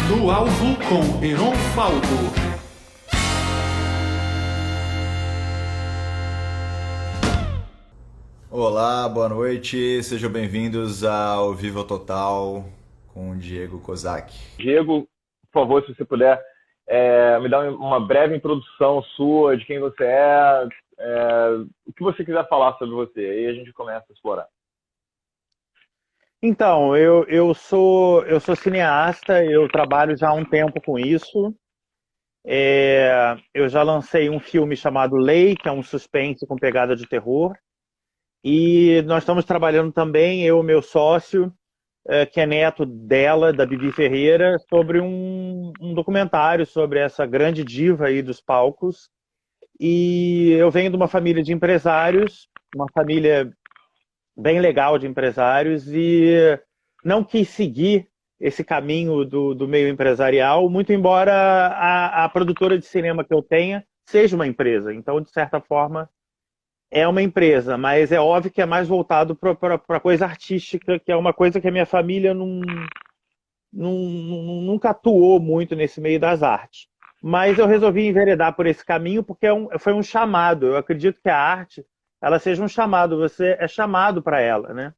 No Alvo com Heron Falco. Olá, boa noite, sejam bem-vindos ao Viva Total com o Diego Kozak. Diego, por favor, se você puder, me dar uma breve introdução sua, de quem você o que você quiser falar sobre você, aí a gente começa a explorar. Então, eu sou cineasta, eu trabalho já há um tempo com isso. Eu já lancei um filme chamado Lei, que é um suspense com pegada de terror. E nós estamos trabalhando também, eu e meu sócio, que é neto dela, da Bibi Ferreira, sobre um documentário sobre essa grande diva aí dos palcos. E eu venho de uma família de empresários, uma família bem legal de empresários, e não quis seguir esse caminho do meio empresarial, muito embora a produtora de cinema que eu tenha seja uma empresa. Então, de certa forma, é uma empresa, mas é óbvio que é mais voltado para coisa artística, que é uma coisa que a minha família nunca atuou muito nesse meio das artes. Mas eu resolvi enveredar por esse caminho porque foi um chamado. Eu acredito que a arte ela seja um chamado, você é chamado para ela, né?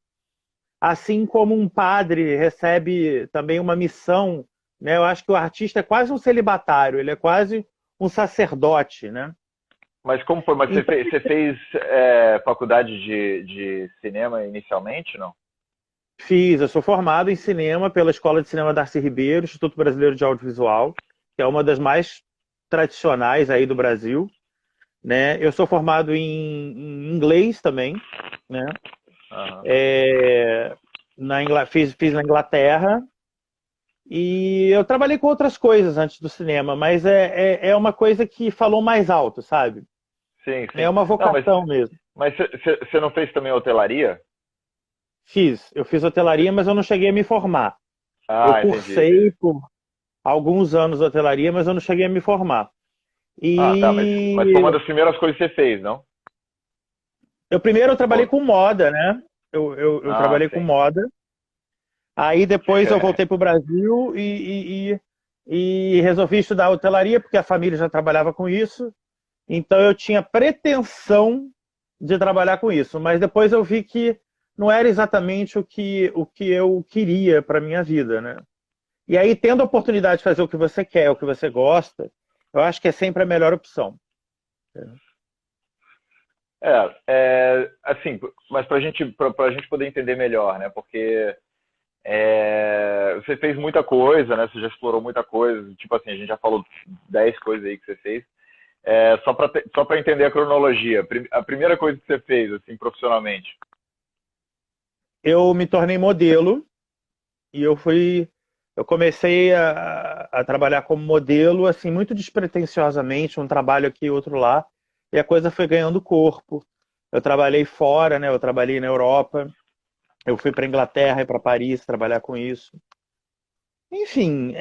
Assim como um padre recebe também uma missão, né? Eu acho que o artista é quase um celibatário, ele é quase um sacerdote, né? Mas como foi? Mas Então, você fez faculdade de cinema inicialmente, não? eu sou formado em cinema pela Escola de Cinema Darcy Ribeiro, Instituto Brasileiro de Audiovisual, que é uma das mais tradicionais aí do Brasil, né? Eu sou formado em inglês também, né? Aham. Fiz na Inglaterra e eu trabalhei com outras coisas antes do cinema, mas é uma coisa que falou mais alto, sabe? Sim, É sim. uma Não, mas, vocação mesmo. mas você não fez também hotelaria? Eu fiz hotelaria, mas eu não cheguei a me formar. Eu Ah, entendi, cursei entendi. por alguns anos hotelaria, mas eu não cheguei a me formar. Ah, tá, mas foi E uma das primeiras coisas que você fez, não? eu trabalhei Ou- com moda, né? Eu Ah, trabalhei com sim. moda. Aí depois eu voltei para o Brasil e resolvi estudar hotelaria, porque a família já trabalhava com isso. Então eu tinha pretensão de trabalhar com isso, mas depois eu vi que não era exatamente o que eu queria para minha vida, né? E aí, tendo a oportunidade de fazer o que você quer, o que você gosta, eu acho que é sempre a melhor opção. Assim, mas pra gente poder entender melhor, né? Porque você fez muita coisa, né? Você já explorou muita coisa. Tipo assim, a gente já falou 10 coisas aí que você fez. Só para entender a cronologia. A primeira coisa que você fez, assim, profissionalmente. Eu me tornei modelo e eu comecei a trabalhar como modelo, assim, muito despretensiosamente, um trabalho aqui, outro lá, e a coisa foi ganhando corpo. Eu trabalhei fora, né? Eu trabalhei na Europa, eu fui para Inglaterra e para Paris trabalhar com isso. Enfim,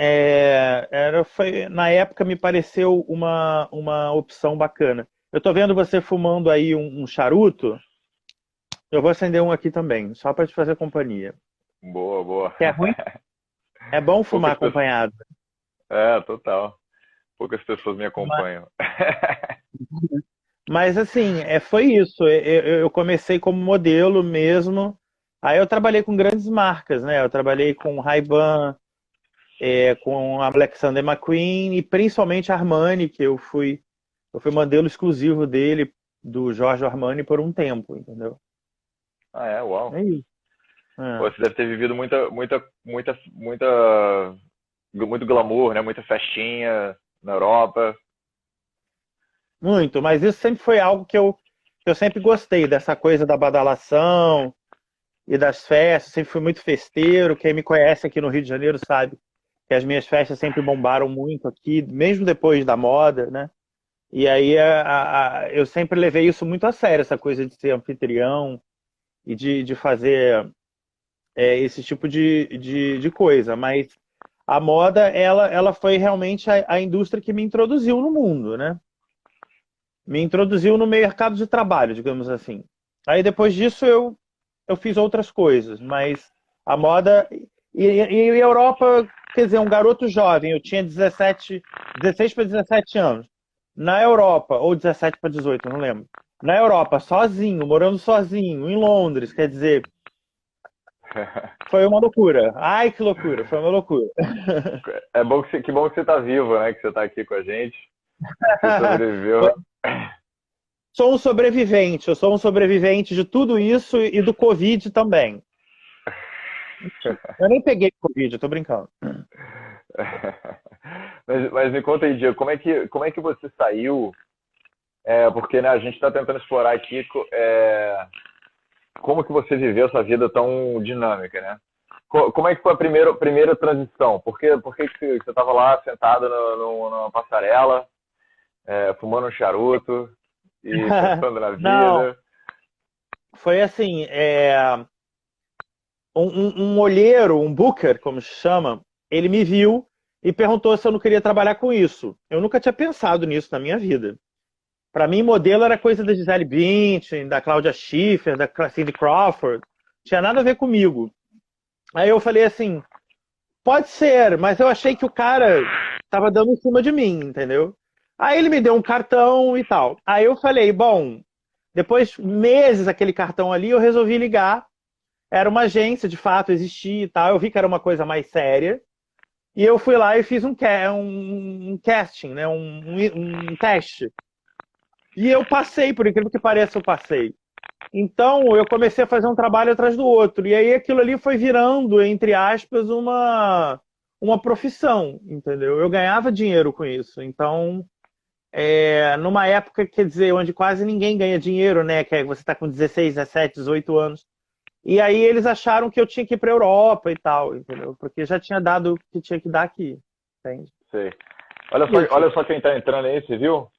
na época me pareceu uma opção bacana. Eu tô vendo você fumando aí um charuto, eu vou acender um aqui também, só para te fazer companhia. Boa, boa. Que é ruim? É bom fumar Poucas pessoas. acompanhado. Total. Poucas pessoas me Mas, acompanham. mas assim, foi isso. Eu comecei como modelo mesmo. Aí eu trabalhei com grandes marcas, né? Eu trabalhei com Ray-Ban, com a Alexander McQueen e principalmente a Armani, que eu fui modelo exclusivo dele, do Giorgio Armani, por um tempo, entendeu? Uau. É isso. Pô, É. você deve ter vivido muito glamour, né? Muita festinha na Europa. Muito, mas isso sempre foi algo que eu sempre gostei, dessa coisa da badalação e das festas, sempre fui muito festeiro. Quem me conhece aqui no Rio de Janeiro sabe que as minhas festas sempre bombaram muito aqui, mesmo depois da moda, né? E aí eu sempre levei isso muito a sério, essa coisa de ser anfitrião e de fazer esse tipo de coisa. Mas a moda, ela foi realmente a indústria que me introduziu no mundo, né? Me introduziu no mercado de trabalho, digamos assim. Aí depois disso eu fiz outras coisas, mas a moda. E a Europa quer dizer, um garoto jovem, eu tinha 16 para 17 anos, na Europa, ou 17 para 18, não lembro. Na Europa, sozinho, morando sozinho, em Londres, quer dizer, foi uma loucura. Ai, que loucura, foi uma loucura. É bom que bom que você tá vivo, né? Que você tá aqui com a gente. Você sobreviveu. Sou um sobrevivente, eu sou um sobrevivente de tudo isso e do Covid também. Eu nem peguei Covid, eu tô brincando. Mas me conta aí, Diego, como é que você saiu? Porque, né, a gente está tentando explorar aqui como que você viveu essa vida tão dinâmica, né? Como é que foi a primeira transição? Por que você estava lá sentado numa passarela, fumando um charuto e pensando na vida? Não, foi assim, um olheiro, um booker, como se chama, ele me viu e perguntou se eu não queria trabalhar com isso. Eu nunca tinha pensado nisso na minha vida. Para mim, modelo era coisa da Gisele Bündchen, da Claudia Schiffer, da Cindy Crawford. Não tinha nada a ver comigo. Aí eu falei assim, pode ser, mas eu achei que o cara estava dando em cima de mim, entendeu? Aí ele me deu um cartão e tal. Aí eu falei, bom, depois meses aquele cartão ali, eu resolvi ligar. Era uma agência, de fato, existia e tal. Eu vi que era uma coisa mais séria. E eu fui lá e fiz um casting, né? Um teste. E eu passei, por incrível que pareça, eu passei. Então, eu comecei a fazer um trabalho atrás do outro. E aí aquilo ali foi virando, entre aspas, uma profissão, entendeu? Eu ganhava dinheiro com isso. Então, numa época, quer dizer, onde quase ninguém ganha dinheiro, né? Que você está com 16, 17, 18 anos. E aí eles acharam que eu tinha que ir para a Europa e tal, entendeu? Porque já tinha dado o que tinha que dar aqui, entende? Sei. Olha só quem tá entrando aí, você viu?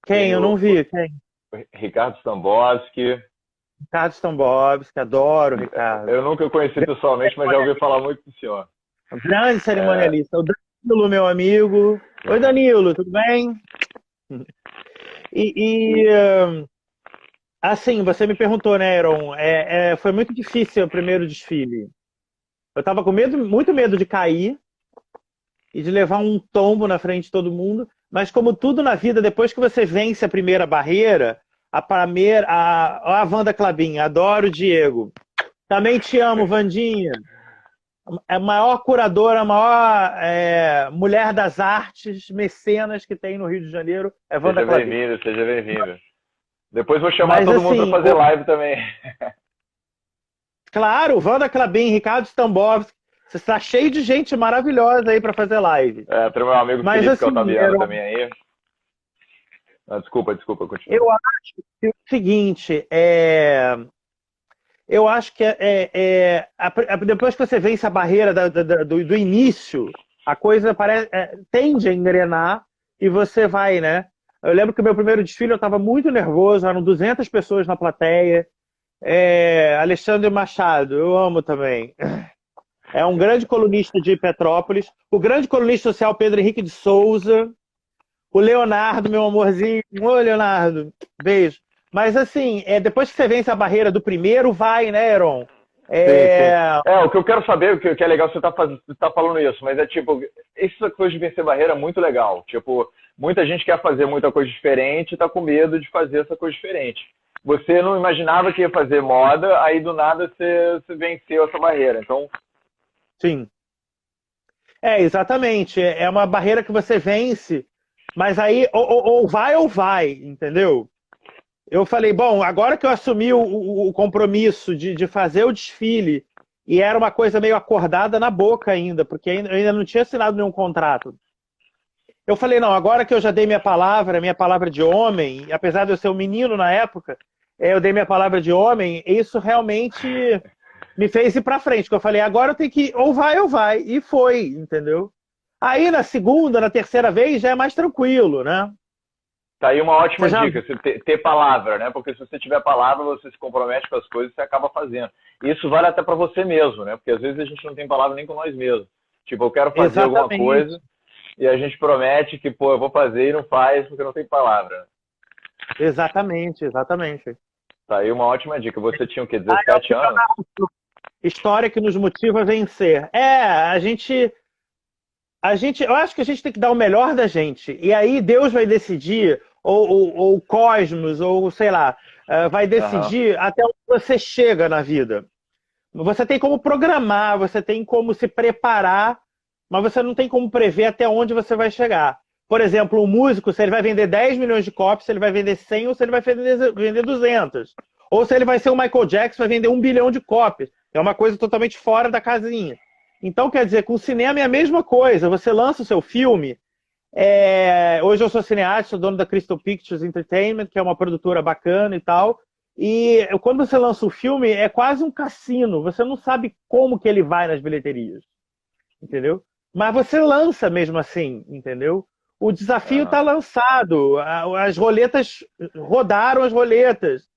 Quem? Eu não vi, quem? Ricardo Stambowski. Ricardo Stambowski, adoro o Ricardo. Eu nunca o conheci pessoalmente, mas já ouvi falar muito do senhor. Grande cerimonialista. O Danilo, meu amigo. Oi, Danilo, tudo bem? Assim, você me perguntou, né, Aaron? Foi muito difícil o primeiro desfile. Eu estava com muito medo de cair e de levar um tombo na frente de todo mundo, mas como tudo na vida, depois que você vence a primeira barreira, a Wanda Clabin, adoro o Diego. Também te amo, Vandinha. É a maior curadora, a maior mulher das artes, mecenas que tem no Rio de Janeiro, é Wanda Clabin. Seja bem-vindo. Depois vou chamar todo mundo para fazer live também. Claro, Wanda Clabin, Ricardo Stambowski. Você está cheio de gente maravilhosa aí para fazer live. Tem meu amigo Mas, Felipe assim, Caltabiano também aí. Desculpa, continua. Eu acho que é o seguinte, eu acho que depois que você vence a barreira do início, a coisa tende a engrenar e você vai, né? Eu lembro que o meu primeiro desfile eu estava muito nervoso, eram 200 pessoas na plateia. Alexandre Machado, eu amo também. É um grande colunista de Petrópolis. O grande colunista social Pedro Henrique de Souza. O Leonardo, meu amorzinho. Oi, Leonardo. Beijo. Mas assim, depois que você vence a barreira do primeiro, vai, né, Aaron? Sim. O que eu quero saber, o que é legal você tá falando isso, mas tipo, essa coisa de vencer barreira é muito legal. Tipo, muita gente quer fazer muita coisa diferente e tá com medo de fazer essa coisa diferente. Você não imaginava que ia fazer moda, aí do nada você venceu essa barreira. Então... Sim. Exatamente. É uma barreira que você vence, mas aí ou vai, entendeu? Eu falei, bom, agora que eu assumi o compromisso de fazer o desfile, e era uma coisa meio acordada na boca ainda, porque eu ainda não tinha assinado nenhum contrato. Eu falei, não, agora que eu já dei minha palavra de homem, apesar de eu ser um menino na época, eu dei minha palavra de homem, isso realmente me fez ir pra frente, porque eu falei, agora eu tenho que ou vai, e foi, entendeu? Aí na segunda, na terceira vez, já é mais tranquilo, né? Tá aí uma ótima dica, você ter palavra, né? Porque se você tiver palavra, você se compromete com as coisas e você acaba fazendo. E isso vale até para você mesmo, né? Porque às vezes a gente não tem palavra nem com nós mesmos. Tipo, eu quero fazer alguma coisa e a gente promete que, eu vou fazer e não faz porque não tem palavra. Exatamente. Tá aí uma ótima dica. Você tinha o quê? 17 anos? história que nos motiva a vencer. Eu acho que a gente tem que dar o melhor da gente. E aí Deus vai decidir, ou o cosmos, ou sei lá, vai decidir até onde você chega na vida. Você tem como programar, você tem como se preparar, mas você não tem como prever até onde você vai chegar. Por exemplo, um músico, se ele vai vender 10 milhões de cópias, se ele vai vender 100 ou se ele vai vender 200. Ou se ele vai ser o Michael Jackson, vai vender 1 bilhão de cópias. É uma coisa totalmente fora da casinha. Então, quer dizer, com o cinema é a mesma coisa. Você lança o seu filme. Hoje eu sou cineasta, sou dono da Crystal Pictures Entertainment, que é uma produtora bacana e tal. E quando você lança o filme, é quase um cassino. Você não sabe como que ele vai nas bilheterias. Entendeu? Mas você lança mesmo assim, entendeu? O desafio está lançado. As roletas rodaram as roletas.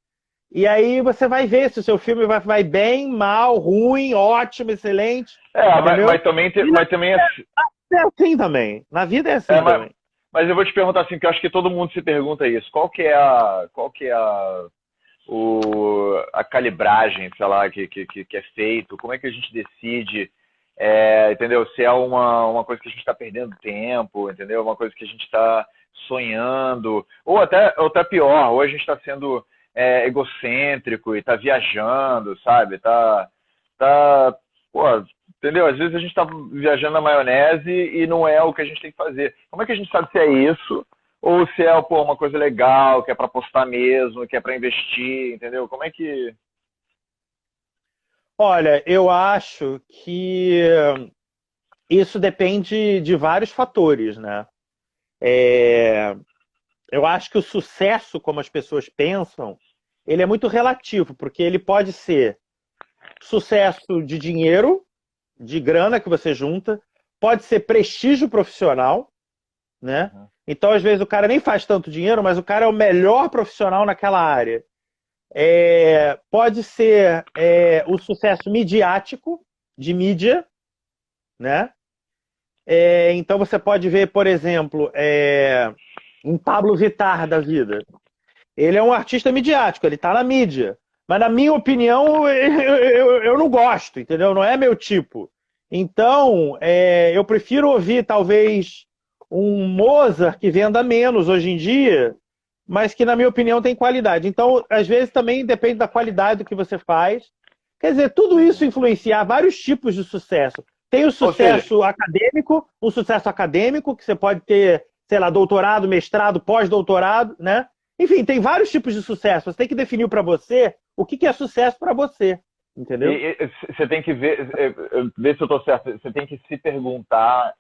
E aí você vai ver se o seu filme vai bem, mal, ruim, ótimo, excelente. Mas também é assim também. Na vida é assim também. Mas eu vou te perguntar assim, que eu acho que todo mundo se pergunta isso. Qual que é a calibragem, sei lá, que é feito? Como é que a gente decide, entendeu? Se é uma coisa que a gente está perdendo tempo, entendeu? Uma coisa que a gente está sonhando, ou até pior, ou a gente está sendo egocêntrico e está viajando, sabe? Pô, entendeu? Às vezes a gente está viajando na maionese e não é o que a gente tem que fazer. Como é que a gente sabe se é isso ou se é uma coisa legal, que é para postar mesmo, que é para investir, entendeu? Como é que... Olha, eu acho que isso depende de vários fatores, né? Eu acho que o sucesso, como as pessoas pensam, ele é muito relativo, porque ele pode ser sucesso de dinheiro, de grana que você junta, pode ser prestígio profissional, né? Então, às vezes, o cara nem faz tanto dinheiro, mas o cara é o melhor profissional naquela área. Pode ser o sucesso midiático, de mídia, né? Então, você pode ver, por exemplo, um Pablo Vittar da vida. Ele é um artista midiático, ele está na mídia. Mas, na minha opinião, eu não gosto, entendeu? Não é meu tipo. Então, eu prefiro ouvir, talvez, um Mozart que venda menos hoje em dia, mas que, na minha opinião, tem qualidade. Então, às vezes, também depende da qualidade do que você faz. Quer dizer, tudo isso influencia vários tipos de sucesso. Tem o sucesso acadêmico, um sucesso acadêmico, que você pode ter, sei lá, doutorado, mestrado, pós-doutorado, né? Enfim, tem vários tipos de sucesso. Você tem que definir para você o que é sucesso para você, entendeu? Você tem que ver se eu estou certo. Você tem que se perguntar,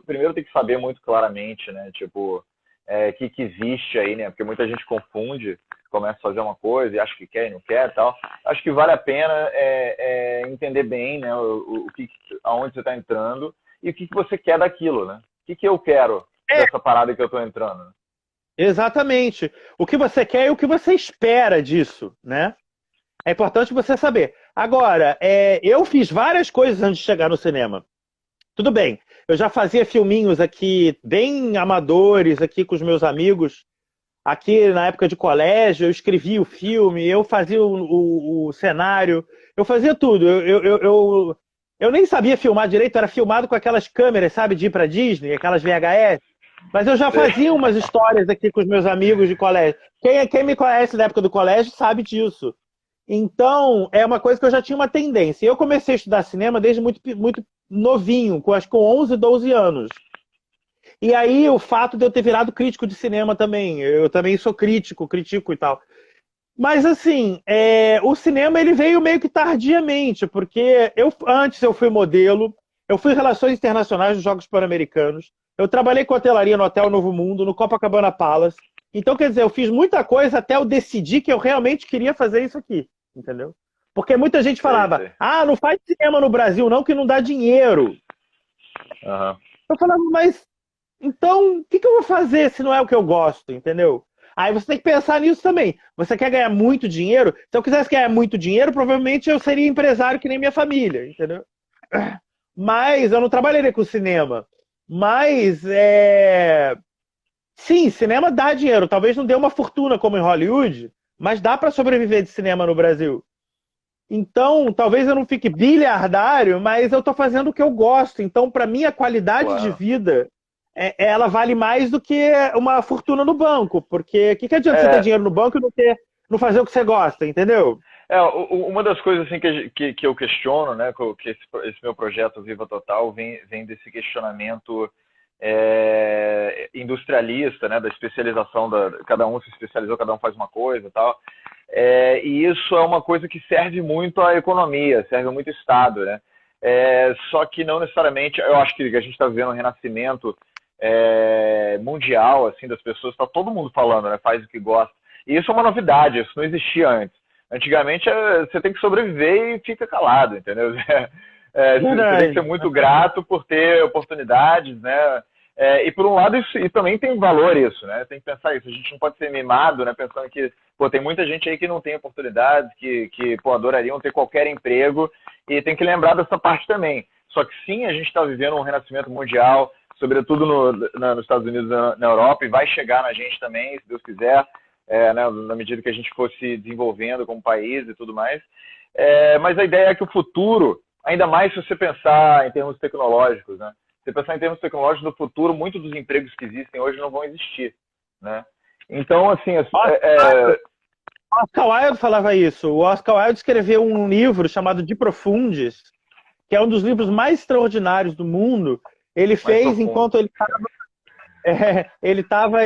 primeiro tem que saber muito claramente, né? Tipo, o que existe aí, né? Porque muita gente confunde, começa a fazer uma coisa e acha que quer e não quer e tal. Acho que vale a pena entender bem, né? Aonde você está entrando e o que você quer daquilo, né? O que eu quero dessa parada que eu estou entrando, né? Exatamente. O que você quer e o que você espera disso, né? É importante você saber. Agora, eu fiz várias coisas antes de chegar no cinema. Tudo bem, eu já fazia filminhos aqui, bem amadores, aqui com os meus amigos. Aqui, na época de colégio, eu escrevia o filme, eu fazia o cenário, eu fazia tudo. Eu nem sabia filmar direito, era filmado com aquelas câmeras, sabe, de ir pra Disney, aquelas VHS. Mas eu já fazia umas histórias aqui com os meus amigos de colégio. Quem me conhece da época do colégio sabe disso. Então, é uma coisa que eu já tinha uma tendência. Eu comecei a estudar cinema desde muito, muito novinho, acho que com 11, 12 anos. E aí, o fato de eu ter virado crítico de cinema também. Eu também sou critico e tal. Mas, assim, o cinema ele veio meio que tardiamente, porque antes eu fui modelo, eu fui em Relações Internacionais dos Jogos Pan-Americanos, eu trabalhei com hotelaria no Hotel Novo Mundo, no Copacabana Palace. Então, quer dizer, eu fiz muita coisa até eu decidir que eu realmente queria fazer isso aqui, entendeu? Porque muita gente falava, não faz cinema no Brasil não, que não dá dinheiro. Eu falava, mas então, o que eu vou fazer se não é o que eu gosto, entendeu? Aí você tem que pensar nisso também. Você quer ganhar muito dinheiro? Se eu quisesse ganhar muito dinheiro, provavelmente eu seria empresário que nem minha família, entendeu? Mas eu não trabalharia com cinema. Mas, sim, cinema dá dinheiro. Talvez não dê uma fortuna como em Hollywood, mas dá para sobreviver de cinema no Brasil. Então, talvez eu não fique bilhardário, mas eu estou fazendo o que eu gosto. Então, para mim, a qualidade de vida, ela vale mais do que uma fortuna no banco. Porque o que adianta você ter dinheiro no banco e não fazer o que você gosta, entendeu? Uma das coisas assim, que eu questiono, né, que esse meu projeto Viva Total vem desse questionamento industrialista, né, da especialização, cada um se especializou, cada um faz uma coisa e tal. E isso é uma coisa que serve muito à economia, serve muito ao Estado, né? Só que não necessariamente, eu acho que a gente está vivendo um renascimento mundial, assim, das pessoas, está todo mundo falando, né, faz o que gosta. E isso é uma novidade, isso não existia antes. Antigamente você tem que sobreviver e fica calado, entendeu? Você tem que ser muito grato por ter oportunidades, né? E por um lado, e também tem valor isso, né? Tem que pensar isso. A gente não pode ser mimado, né? Pensando que, tem muita gente aí que não tem oportunidades, que adorariam ter qualquer emprego, e tem que lembrar dessa parte também. Só que sim, a gente está vivendo um renascimento mundial, sobretudo nos Estados Unidos, na Europa, e vai chegar na gente também, se Deus quiser, né? Na medida que a gente for se desenvolvendo como país e tudo mais. Mas a ideia é que o futuro, ainda mais se você pensar em termos tecnológicos, né? Se pensar em termos tecnológicos, no futuro, muitos dos empregos que existem hoje não vão existir, né? Então, assim... O Oscar Wilde falava isso. O Oscar Wilde escreveu um livro chamado De Profundis, que é um dos livros mais extraordinários do mundo. Ele fez enquanto ele estava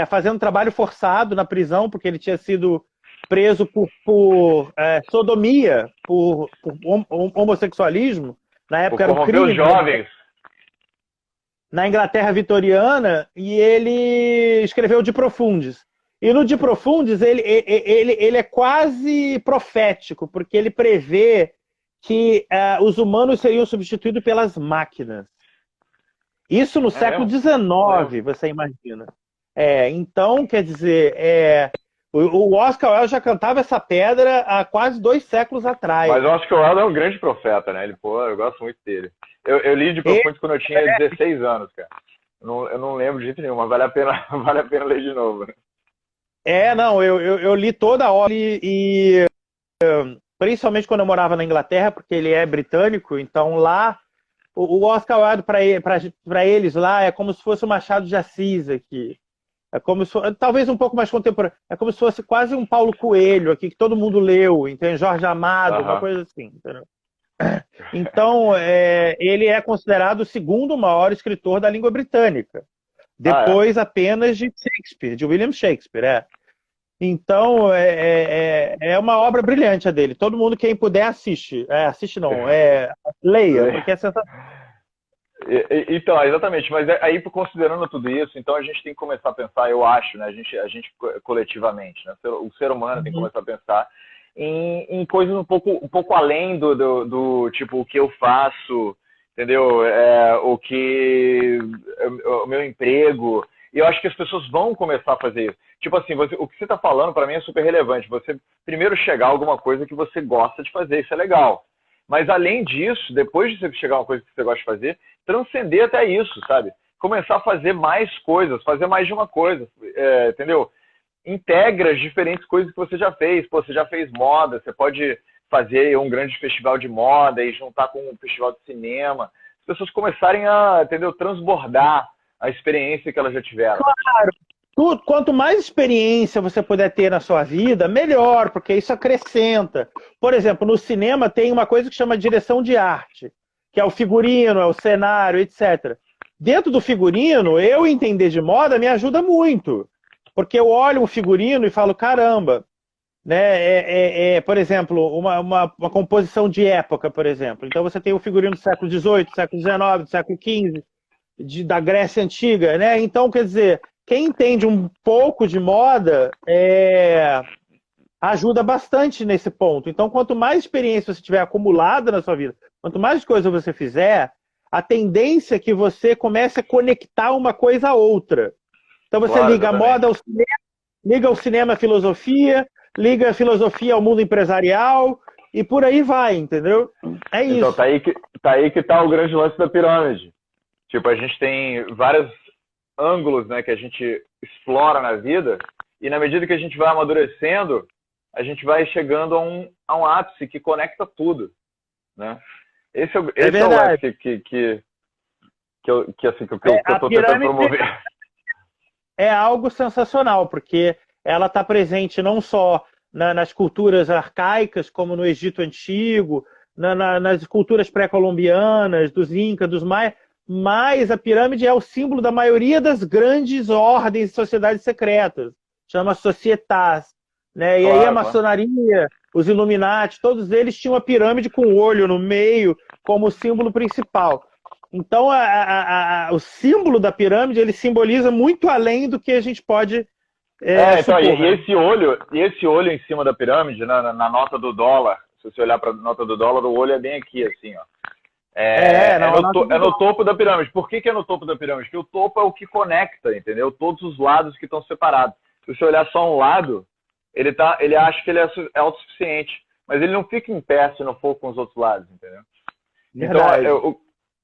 fazendo trabalho forçado na prisão, porque ele tinha sido preso por sodomia, por homossexualismo. Na época era um crime. Os jovens. Na Inglaterra vitoriana, e ele escreveu De Profundis. E no De Profundis ele é quase profético, porque ele prevê que os humanos seriam substituídos pelas máquinas. Isso no século XIX, você imagina. Então, quer dizer, o Oscar Wilde já cantava essa pedra há quase 2 séculos atrás. Mas o Oscar Wilde é um grande profeta, né? Eu gosto muito dele. Eu li De Profundis quando eu tinha 16 anos, cara. Eu não lembro de jeito nenhum, mas vale a pena ler de novo. Eu li toda a obra e principalmente quando eu morava na Inglaterra, porque ele é britânico, então lá o Oscar Wilde para eles lá é como se fosse o Machado de Assis aqui. É como se fosse, talvez um pouco mais contemporâneo. É como se fosse quase um Paulo Coelho aqui, que todo mundo leu, entende? Jorge Amado, uma coisa assim, entendeu? Então, ele é considerado o segundo maior escritor da língua britânica. Depois apenas de Shakespeare, de William Shakespeare. Então, é uma obra brilhante a dele. Todo mundo, quem puder, assiste. Leia, porque é sensacional. Então, exatamente. Mas aí, considerando tudo isso, então a gente tem que começar a pensar, eu acho, né? A gente coletivamente, né? O ser humano tem que começar a pensar em coisas um pouco além do tipo, o que eu faço, entendeu? O meu emprego. E eu acho que as pessoas vão começar a fazer isso. Tipo assim, o que você está falando para mim é super relevante. Você primeiro chegar a alguma coisa que você gosta de fazer, isso é legal. Mas além disso, depois de você chegar a uma coisa que você gosta de fazer, transcender até isso, sabe? Começar a fazer mais coisas, fazer mais de uma coisa, entendeu? Integra as diferentes coisas que você já fez. Pô, você já fez moda, você pode fazer um grande festival de moda e juntar com um festival de cinema. As pessoas começarem a, entendeu, transbordar a experiência que elas já tiveram. Claro. Quanto mais experiência você puder ter na sua vida, melhor, porque isso acrescenta. Por exemplo, no cinema tem uma coisa que chama direção de arte, que é o figurino, é o cenário, etc. Dentro do figurino, eu entender de moda me ajuda muito, porque eu olho um figurino e falo, caramba, né? Por exemplo, uma composição de época, por exemplo. Então você tem o figurino do século XVIII, século XIX, do século XV, da Grécia Antiga, né? Então, quer dizer, quem entende um pouco de moda ajuda bastante nesse ponto. Então, quanto mais experiência você tiver acumulada na sua vida, quanto mais coisa você fizer, a tendência é que você comece a conectar uma coisa a outra. Então, você liga a moda ao cinema, liga o cinema à filosofia, liga a filosofia ao mundo empresarial e por aí vai, entendeu? É isso. Então, tá aí que tá o grande lance da pirâmide. Tipo, a gente tem vários ângulos, né, que a gente explora na vida E na medida que a gente vai amadurecendo, a gente vai chegando a um ápice que conecta tudo, né? Esse é o ápice que eu estou tentando promover. É algo sensacional, porque ela está presente não só nas culturas arcaicas, como no Egito Antigo, nas culturas pré-colombianas, dos Incas, dos Maias, mas a pirâmide é o símbolo da maioria das grandes ordens e sociedades secretas. Chama Societas, né? E aí a maçonaria, os Illuminati, todos eles tinham a pirâmide com o olho no meio como símbolo principal. Então, o símbolo da pirâmide, ele simboliza muito além do que a gente pode supor, e esse olho em cima da pirâmide, na nota do dólar, se você olhar para a nota do dólar, o olho é bem aqui, assim, ó. É no topo da pirâmide. Por que é no topo da pirâmide? Porque o topo é o que conecta, entendeu? Todos os lados que estão separados. Se você olhar só um lado, ele acha que ele é autossuficiente, mas ele não fica em pé se não for com os outros lados, entendeu? Verdade. Então,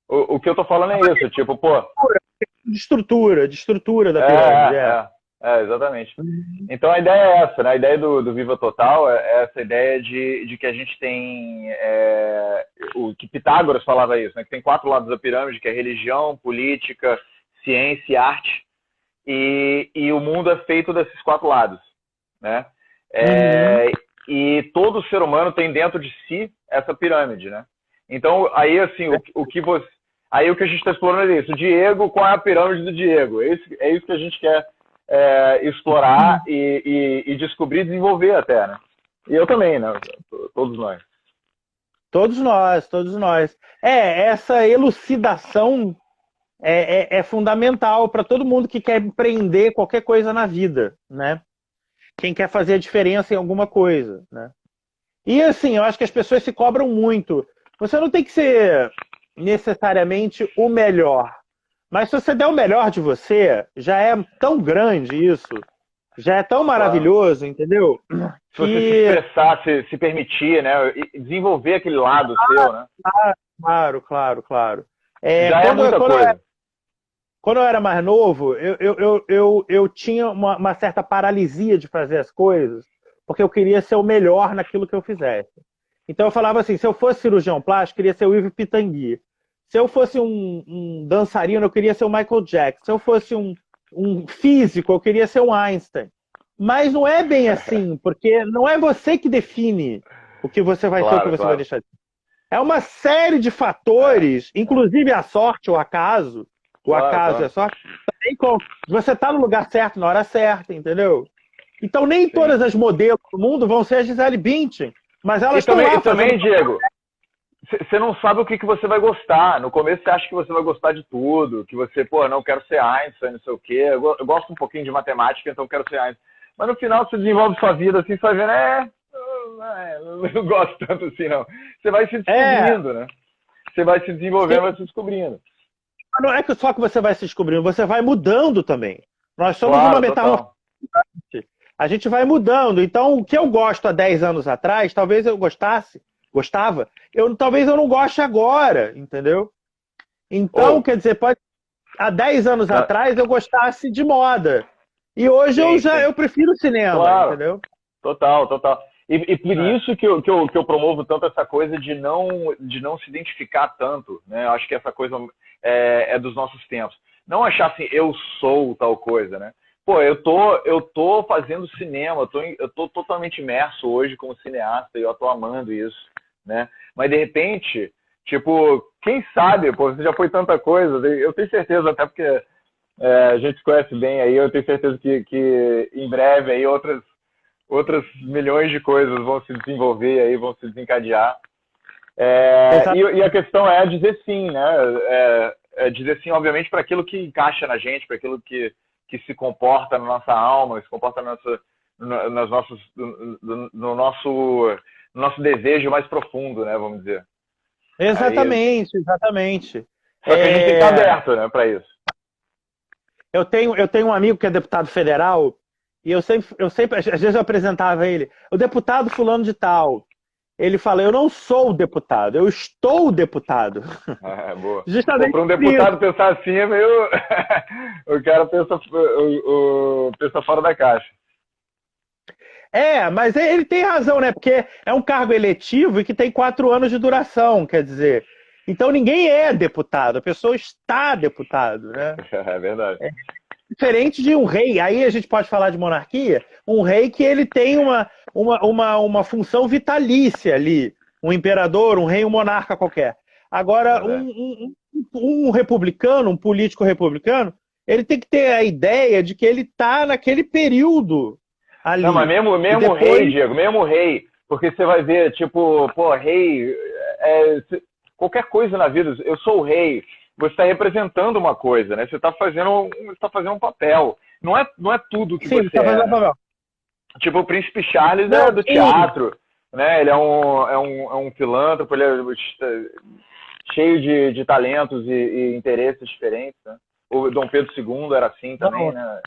o que eu tô falando é isso, tipo, pô... De estrutura da pirâmide. Exatamente. Então a ideia é essa, né? A ideia do Viva Total é essa ideia de que a gente tem... que Pitágoras falava isso, né? Que tem 4 lados da pirâmide, que é religião, política, ciência e arte. E o mundo é feito desses 4 lados, né? E todo ser humano tem dentro de si essa pirâmide, né? Então, aí, assim, o que a gente está explorando é isso. O Diego, qual é a pirâmide do Diego? É isso que a gente quer explorar e descobrir e desenvolver até, né? E eu também, né? Todos nós. Todos nós. Essa elucidação é fundamental para todo mundo que quer empreender qualquer coisa na vida, né? Quem quer fazer a diferença em alguma coisa, né? E, assim, eu acho que as pessoas se cobram muito. Você não tem que ser necessariamente o melhor. Mas se você der o melhor de você, já é tão grande isso. Já é tão maravilhoso, entendeu? Se você se expressar, se permitir, né? E desenvolver aquele lado seu, né? Claro. Já é muita coisa. Quando eu era mais novo, eu tinha uma certa paralisia de fazer as coisas, porque eu queria ser o melhor naquilo que eu fizesse. Então eu falava assim, se eu fosse cirurgião plástico, eu queria ser o Yves Pitangui. Se eu fosse um dançarino, eu queria ser o Michael Jackson. Se eu fosse um físico, eu queria ser um Einstein. Mas não é bem assim, porque não é você que define o que você vai ser, o que você vai deixar de ser. É uma série de fatores, inclusive a sorte, o acaso. O acaso é sorte. Você está no lugar certo, na hora certa, entendeu? Então nem todas as modelos do mundo vão ser a Gisele Bündchen. Mas elas estão lá. E também, Diego, você não sabe o que você vai gostar. No começo você acha que você vai gostar de tudo, que você, não quero ser Einstein, não sei o quê. Eu gosto um pouquinho de matemática, então quero ser Einstein. Mas no final você desenvolve sua vida assim, você vai vendo, não gosto tanto assim, não. Você vai se descobrindo, né? Você vai se desenvolvendo, vai se descobrindo. Não é só que você vai se descobrindo, você vai mudando também. Nós somos uma metamorfose. A gente vai mudando. Então, o que eu gosto há 10 anos atrás, talvez eu gostava, talvez eu não goste agora, entendeu? Então, quer dizer, há 10 anos atrás eu gostasse de moda. E hoje eu prefiro cinema, entendeu? Total. E por isso que eu promovo tanto essa coisa de não se identificar tanto, né? Eu acho que essa coisa é dos nossos tempos. Não achar assim, eu sou tal coisa, né? Pô, eu tô fazendo cinema, eu tô totalmente imerso hoje como cineasta e eu tô amando isso, né? Mas de repente, tipo, quem sabe, pô, você já foi tanta coisa, eu tenho certeza, até porque a gente se conhece bem aí, eu tenho certeza que em breve aí outras milhões de coisas vão se desenvolver aí, vão se desencadear. E a questão é dizer sim, né? Dizer sim, obviamente, para aquilo que encaixa na gente, para aquilo que se comporta na nossa alma, se comporta no nosso desejo mais profundo, né? Vamos dizer. Exatamente. Só que a gente tem que estar aberto, né, para isso. Eu tenho um amigo que é deputado federal e eu sempre, às vezes eu apresentava ele, o deputado fulano de tal. Ele fala, eu não sou o deputado, eu estou o deputado. Boa. Justamente para um deputado pensar assim é meio... o cara pensa fora da caixa. Mas ele tem razão, né? Porque é um cargo eletivo e que tem 4 anos de duração, quer dizer. Então ninguém é deputado, a pessoa está deputado, né? É verdade. Diferente de um rei, aí a gente pode falar de monarquia, um rei que ele tem uma função vitalícia ali, um imperador, um rei, um monarca qualquer. Agora, um republicano, um político republicano, ele tem que ter a ideia de que ele está naquele período ali. Não, mas mesmo depois... rei, Diego, mesmo rei, porque você vai ver, tipo, pô, rei, qualquer coisa na vida, eu sou o rei, você está representando uma coisa, né? Você está fazendo um papel. Não é tudo que você tá fazendo papel. Tipo, o Príncipe Charles é do teatro, né? Ele é um filântropo, ele é cheio de talentos e interesses diferentes, né? O Dom Pedro II era assim também, né?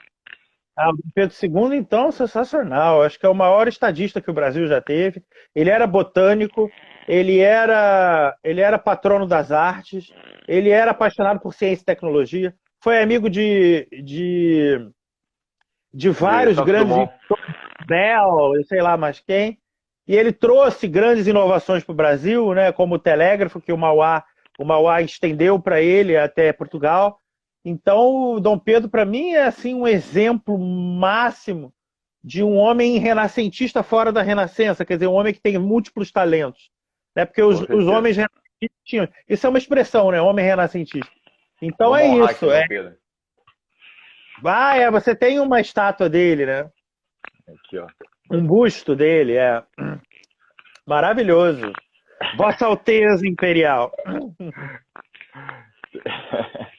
O Dom Pedro II, então, sensacional. Acho que é o maior estadista que o Brasil já teve. Ele era botânico, ele era patrono das artes, ele era apaixonado por ciência e tecnologia, foi amigo de vários grandes, Bell, sei lá mais quem, e ele trouxe grandes inovações para o Brasil, né, como o telégrafo, que o Mauá estendeu para ele até Portugal. Então, o Dom Pedro, para mim, é assim, um exemplo máximo de um homem renascentista fora da Renascença, quer dizer, um homem que tem múltiplos talentos. Né? Porque os homens renascentistas tinham... Isso é uma expressão, né? Homem renascentista. Então vamos isso. Você tem uma estátua dele, né? Aqui, ó. Um busto dele, maravilhoso. Vossa Alteza Imperial.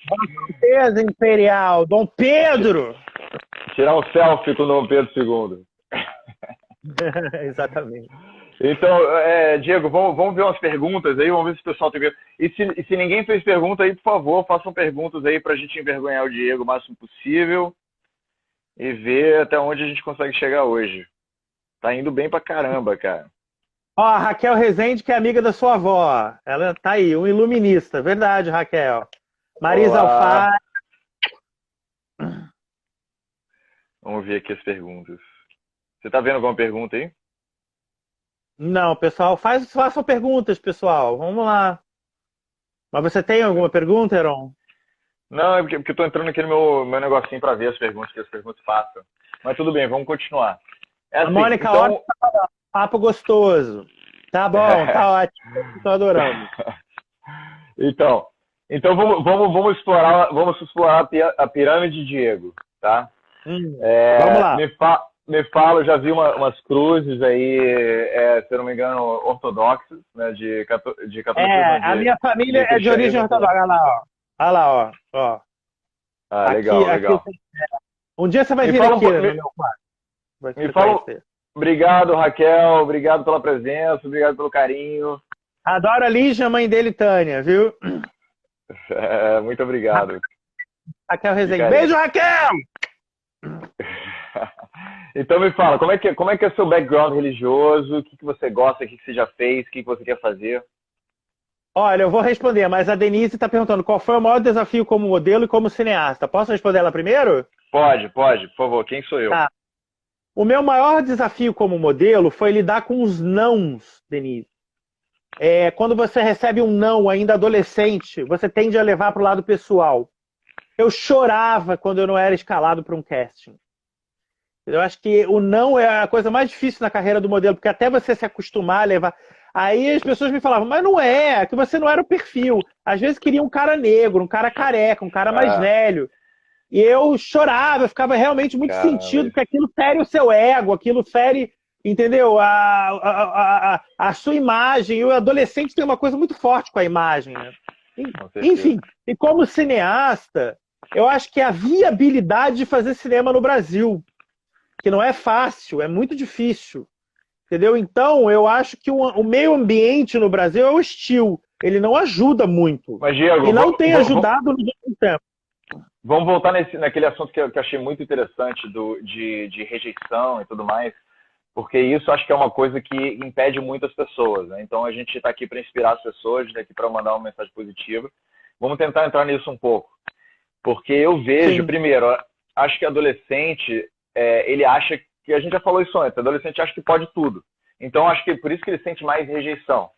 Vossa Alteza Imperial, Dom Pedro! Tirar um selfie com o Dom Pedro II. Exatamente. Então, Diego, vamos ver umas perguntas aí, vamos ver se o pessoal tem perguntas. E se ninguém fez pergunta aí, por favor, façam perguntas aí pra gente envergonhar o Diego o máximo possível e ver até onde a gente consegue chegar hoje. Tá indo bem pra caramba, cara. A Raquel Rezende, que é amiga da sua avó. Ela tá aí, um iluminista. Verdade, Raquel. Marisa Alfaia. Vamos ver aqui as perguntas. Você tá vendo alguma pergunta aí? Não, pessoal, façam perguntas, pessoal. Vamos lá. Mas você tem alguma pergunta, Heron? Não, é porque eu tô entrando aqui no meu negocinho para ver as perguntas que as perguntas façam. Mas tudo bem, vamos continuar. Assim, a Mônica, então... papo gostoso. Tá bom, tá ótimo. Tô adorando. Então vamos explorar a pirâmide, Diego, tá? Vamos lá. Me fala, eu já vi umas cruzes aí, se eu não me engano, ortodoxas, né, de catolicismo. A minha família é de origem ortodoxa. Olha lá, ó. Ah, legal. Aqui, um dia você vai vir aqui no meu quarto. Me fala, obrigado, Raquel, obrigado pela presença, obrigado pelo carinho. Adoro a Lígia, mãe dele, Tânia, viu? Muito obrigado. Raquel Rezende. Beijo, Raquel! Então me fala, como é que é o seu background religioso? O que você gosta, o que você já fez, o que você quer fazer? Olha, eu vou responder, mas a Denise está perguntando qual foi o maior desafio como modelo e como cineasta. Posso responder ela primeiro? Pode, por favor. Quem sou eu? Tá. O meu maior desafio como modelo foi lidar com os nãos, Denise. Quando você recebe um não ainda adolescente, você tende a levar para o lado pessoal. Eu chorava quando eu não era escalado para um casting. Eu acho que o não é a coisa mais difícil na carreira do modelo, porque até você se acostumar a levar... Aí as pessoas me falavam, mas não é, que você não era o perfil. Às vezes queria um cara negro, um cara careca, um cara mais velho. E eu chorava, eu ficava realmente muito sentido, porque aquilo fere o seu ego, aquilo fere, entendeu? A sua imagem. E o adolescente tem uma coisa muito forte com a imagem, né? Enfim, e como cineasta, eu acho que a viabilidade de fazer cinema no Brasil, que não é fácil, é muito difícil, entendeu? Então, eu acho que o meio ambiente no Brasil é hostil, ele não ajuda muito. Mas, Diego, e não tem ajudado no último tempo. Vamos voltar naquele assunto que eu achei muito interessante de rejeição e tudo mais, porque isso acho que é uma coisa que impede muitas pessoas, né? Então, a gente está aqui para inspirar as pessoas, aqui para mandar uma mensagem positiva. Vamos tentar entrar nisso um pouco, porque eu vejo, primeiro, acho que adolescente... ele acha que a gente já falou isso antes, adolescente acha que pode tudo. Então, acho que por isso que ele sente mais rejeição.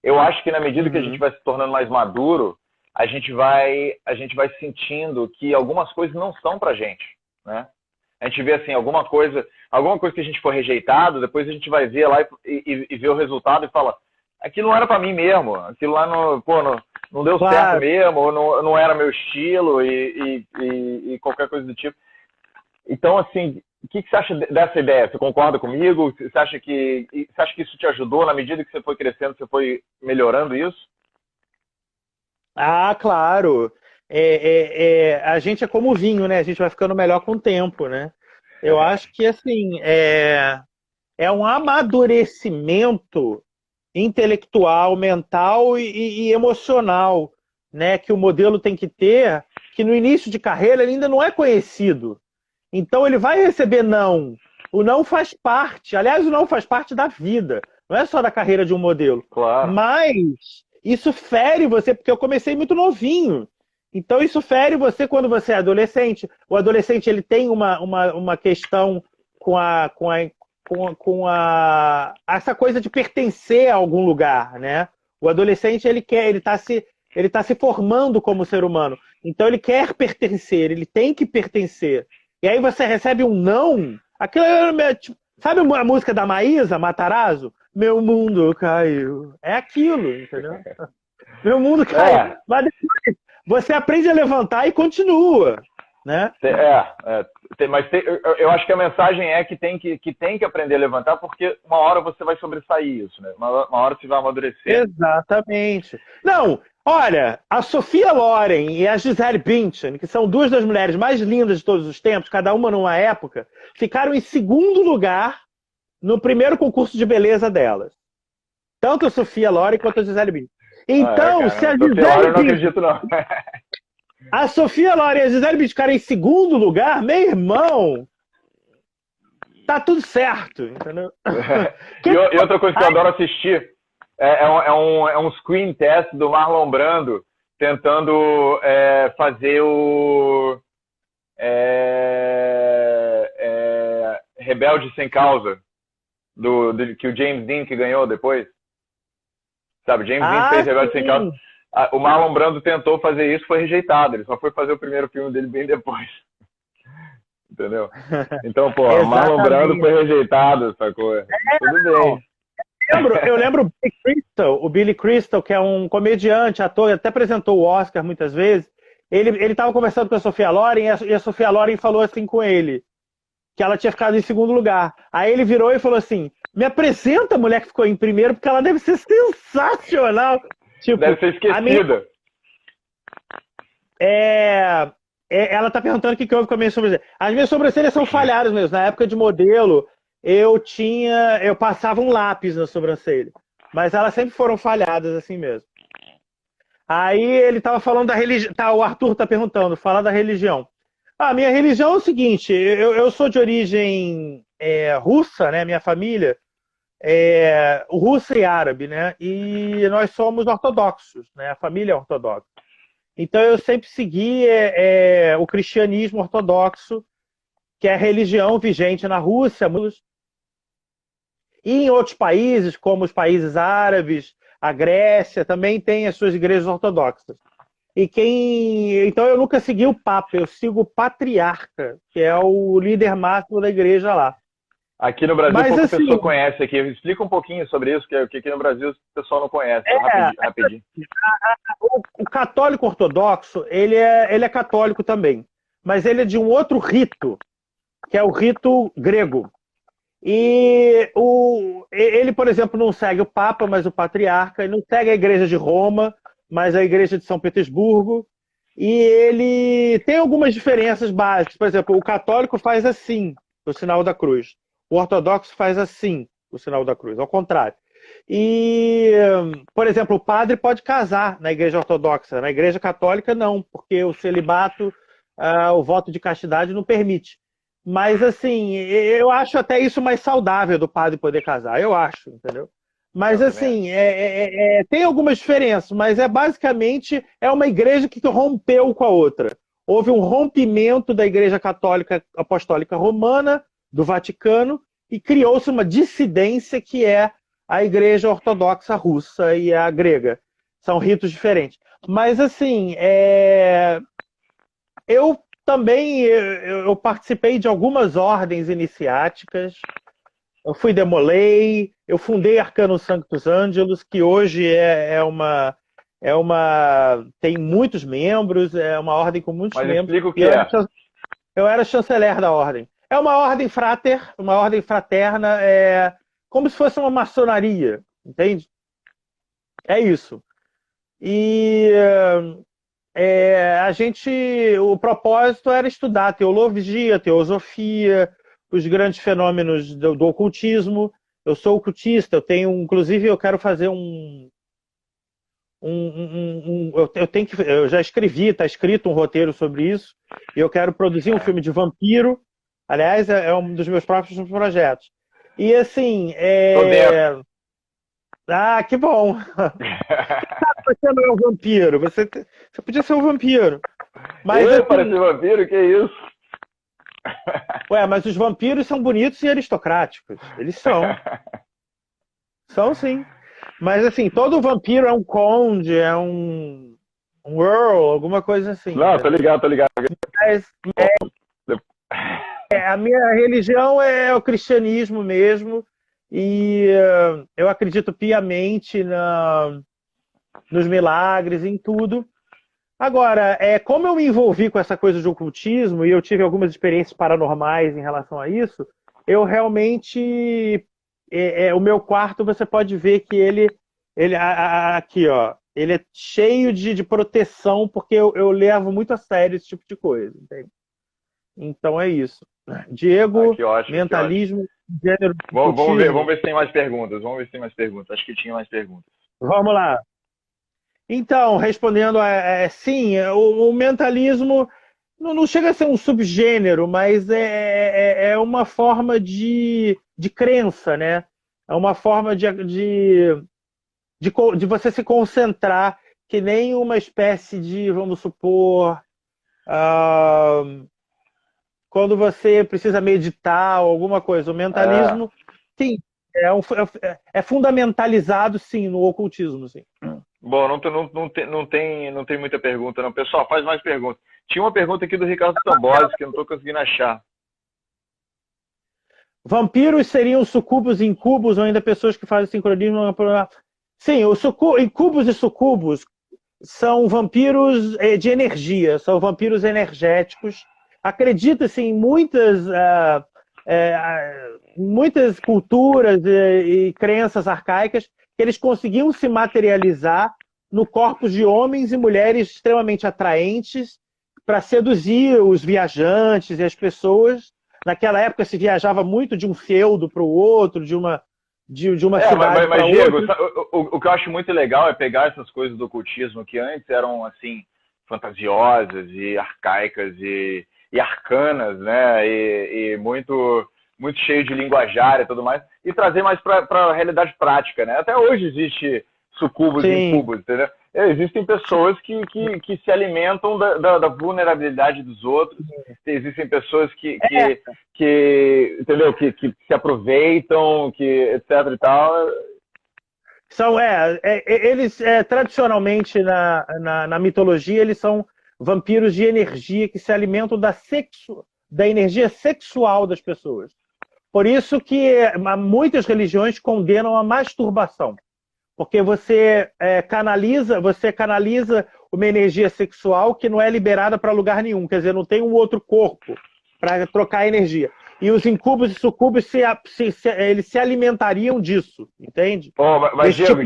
Eu acho que na medida que a gente vai se tornando mais maduro, a gente vai sentindo que algumas coisas não são pra gente, né? A gente vê assim, alguma coisa que a gente for rejeitado, depois a gente vai ver lá e ver o resultado e fala, aquilo não era pra mim mesmo, aquilo lá não deu certo mesmo, ou não era meu estilo e qualquer coisa do tipo. Então, assim, o que você acha dessa ideia? Você concorda comigo? Você acha que isso te ajudou na medida que você foi crescendo, você foi melhorando isso? Ah, claro. A gente é como o vinho, né? A gente vai ficando melhor com o tempo, né? Eu acho que, assim, é um amadurecimento intelectual, mental e emocional, né? Que o modelo tem que ter, que no início de carreira ele ainda não é conhecido. Então ele vai receber não. O não faz parte. Aliás, o não faz parte da vida. Não é só da carreira de um modelo. Claro. Mas isso fere você, porque eu comecei muito novinho. Então isso fere você quando você é adolescente. O adolescente ele tem uma questão com essa coisa de pertencer a algum lugar, né? O adolescente ele tá se formando como ser humano. Então ele quer pertencer, ele tem que pertencer. E aí você recebe um não. Aquilo tipo, sabe a música da Maísa, Matarazzo? Meu mundo caiu. É aquilo, entendeu? Meu mundo caiu. Mas depois você aprende a levantar e continua, né? Mas eu acho que a mensagem é que tem que aprender a levantar, porque uma hora você vai sobressair isso, né? Uma hora você vai amadurecer. Exatamente. Não, olha, a Sophia Loren e a Gisele Bündchen, que são duas das mulheres mais lindas de todos os tempos, cada uma numa época, ficaram em segundo lugar no primeiro concurso de beleza delas. Tanto a Sophia Loren quanto a Gisele Bündchen. Então, se a Gisele Bündchen... Eu não acredito, não. A Sophia Loren e a Gisele Bündchen ficarem em segundo lugar, meu irmão, tá tudo certo, entendeu? E outra coisa que eu adoro assistir é um screen test do Marlon Brando tentando fazer o Rebelde Sem Causa, que o James Dean que ganhou depois. Sabe, James Dean fez Rebelde Sem Causa. O Marlon Brando tentou fazer isso, foi rejeitado. Ele só foi fazer o primeiro filme dele bem depois. Entendeu? Então, pô, o Marlon Brando foi rejeitado, sacou? Tudo bem. Eu lembro o Billy Crystal, que é um comediante, ator, até apresentou o Oscar muitas vezes. Ele estava conversando com a Sophia Loren e a Sophia Loren falou assim com ele, que ela tinha ficado em segundo lugar. Aí ele virou e falou assim, me apresenta a mulher que ficou em primeiro, porque ela deve ser sensacional. Tipo, deve ser esquecida. Ela tá perguntando o que houve com a minha sobrancelha. As minhas sobrancelhas são falhadas mesmo. Na época de modelo, eu passava um lápis na sobrancelha. Mas elas sempre foram falhadas assim mesmo. Aí ele tava falando da religião. O Arthur tá perguntando, fala da religião. A minha religião é o seguinte, eu sou de origem russa, né? Minha família russa e árabe, né? E nós somos ortodoxos, né? A família é ortodoxa. Então eu sempre segui o cristianismo ortodoxo, que é a religião vigente na Rússia e em outros países, como os países árabes, a Grécia, também tem as suas igrejas ortodoxas. Então eu nunca segui o Papa, eu sigo o Patriarca, que é o líder máximo da igreja lá. Aqui no Brasil, pouca pessoa conhece aqui. Explica um pouquinho sobre isso, que aqui no Brasil o pessoal não conhece. Rapidinho. O católico ortodoxo, ele é católico também, mas ele é de um outro rito, que é o rito grego. E ele, por exemplo, não segue o Papa, mas o Patriarca, ele não segue a Igreja de Roma, mas a Igreja de São Petersburgo, e ele tem algumas diferenças básicas. Por exemplo, o católico faz assim, o sinal da cruz. O ortodoxo faz assim, o sinal da cruz, ao contrário. E, por exemplo, o padre pode casar na igreja ortodoxa, na igreja católica não, porque o celibato, o voto de castidade não permite. Mas, assim, eu acho até isso mais saudável do padre poder casar, eu acho, entendeu? Mas, assim, tem algumas diferenças, mas basicamente uma igreja que rompeu com a outra. Houve um rompimento da igreja católica apostólica romana do Vaticano e criou-se uma dissidência que é a Igreja Ortodoxa Russa e a grega. São ritos diferentes. Mas, assim, eu também eu participei de algumas ordens iniciáticas. Eu fui Demolei, eu fundei Arcanum Sanctus Angelus, que hoje tem muitos membros, é uma ordem com muitos Mas membros. explica o que é. Eu era chanceler da ordem. É uma ordem uma ordem fraterna, como se fosse uma maçonaria, entende? É isso. E o propósito era estudar teologia, teosofia, os grandes fenômenos do ocultismo. Eu sou ocultista, inclusive eu quero fazer eu já escrevi, está escrito um roteiro sobre isso, e eu quero produzir um filme de vampiro. Aliás, é um dos meus próprios projetos. E assim, que bom! Você não é um vampiro, você podia ser um vampiro. Mas eu parecer vampiro? Que isso? Mas os vampiros são bonitos e aristocráticos. Eles são. São, sim. Mas, assim, todo vampiro é um conde, é um earl, alguma coisa assim. Não, tô ligado. Mas, a minha religião é o cristianismo mesmo, e eu acredito piamente nos milagres, em tudo. Agora, como eu me envolvi com essa coisa de ocultismo, e eu tive algumas experiências paranormais em relação a isso, eu realmente... o meu quarto, você pode ver que ele aqui, ó, ele é cheio de proteção, porque eu levo muito a sério esse tipo de coisa, entende? Então é isso. Diego, que ótimo, mentalismo, gênero... Vamos ver se tem mais perguntas. Acho que tinha mais perguntas. Vamos lá. Então, respondendo sim, o mentalismo não chega a ser um subgênero, mas é uma forma de crença, né? É uma forma de você se concentrar, que nem uma espécie de, vamos supor, quando você precisa meditar ou alguma coisa. O mentalismo, sim, é fundamentalizado, sim, no ocultismo, sim. Bom, não tem muita pergunta, não. Pessoal, faz mais perguntas. Tinha uma pergunta aqui do Ricardo Tambozzi, que eu não estou conseguindo achar. Vampiros seriam sucubos e incubos, ou ainda pessoas que fazem sincronismo? Sim, incubos e sucubos são vampiros de energia, são vampiros energéticos. Acredita-se em muitas culturas e crenças arcaicas que eles conseguiam se materializar no corpo de homens e mulheres extremamente atraentes para seduzir os viajantes e as pessoas. Naquela época se viajava muito de um feudo para o outro, de uma cidade para outra. O que eu acho muito legal é pegar essas coisas do ocultismo que antes eram assim fantasiosas e arcaicas e arcanas, né? E muito cheio de linguajar e tudo mais, e trazer mais para a realidade prática, né? Até hoje existe sucubos e incubos, entendeu? Existem pessoas que se alimentam da vulnerabilidade dos outros, existem pessoas que entendeu? Que se aproveitam, etc e tal. São, eles, tradicionalmente, na mitologia, eles são vampiros de energia que se alimentam da energia sexual das pessoas. Por isso que muitas religiões condenam a masturbação. Porque você canaliza uma energia sexual que não é liberada para lugar nenhum. Quer dizer, não tem um outro corpo para trocar energia. E os incubos e sucubos eles se alimentariam disso, entende? Mas Diego,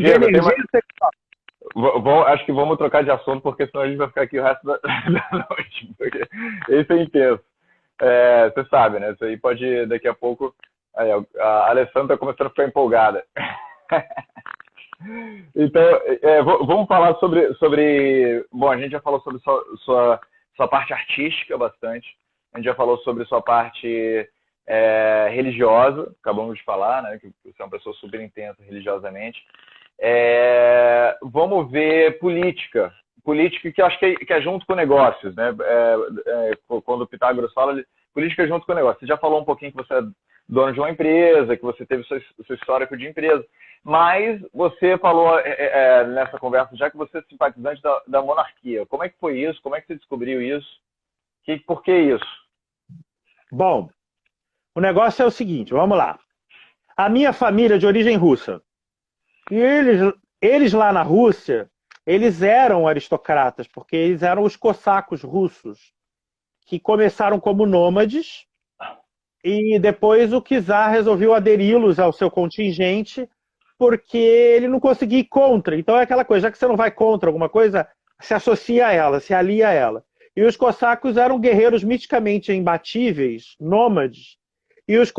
acho que vamos trocar de assunto, porque senão a gente vai ficar aqui o resto da noite. Porque esse é intenso. Você sabe, né? Isso aí pode, daqui a pouco... Aí, a Alessandra está começando a ficar empolgada. Então, vamos falar sobre... Bom, a gente já falou sobre sua parte artística bastante. A gente já falou sobre sua parte religiosa. Acabamos de falar, né? Que você é uma pessoa super intensa religiosamente. Vamos ver política. Política que eu acho que é junto com negócios, né? Quando o Pitágoras fala, política junto com o negócio. Você já falou um pouquinho que você é dono de uma empresa, que você teve seu histórico de empresa, mas você falou nessa conversa já que você é simpatizante da monarquia. Como é que foi isso? Como é que você descobriu isso? Por que isso? Bom, o negócio é o seguinte, vamos lá. A minha família é de origem russa. E eles lá na Rússia, eles eram aristocratas, porque eles eram os cossacos russos, que começaram como nômades, e depois o czar resolveu aderi-los ao seu contingente, porque ele não conseguia ir contra. Então é aquela coisa, já que você não vai contra alguma coisa, se associa a ela, se alia a ela. E os cossacos eram guerreiros miticamente imbatíveis, nômades, e os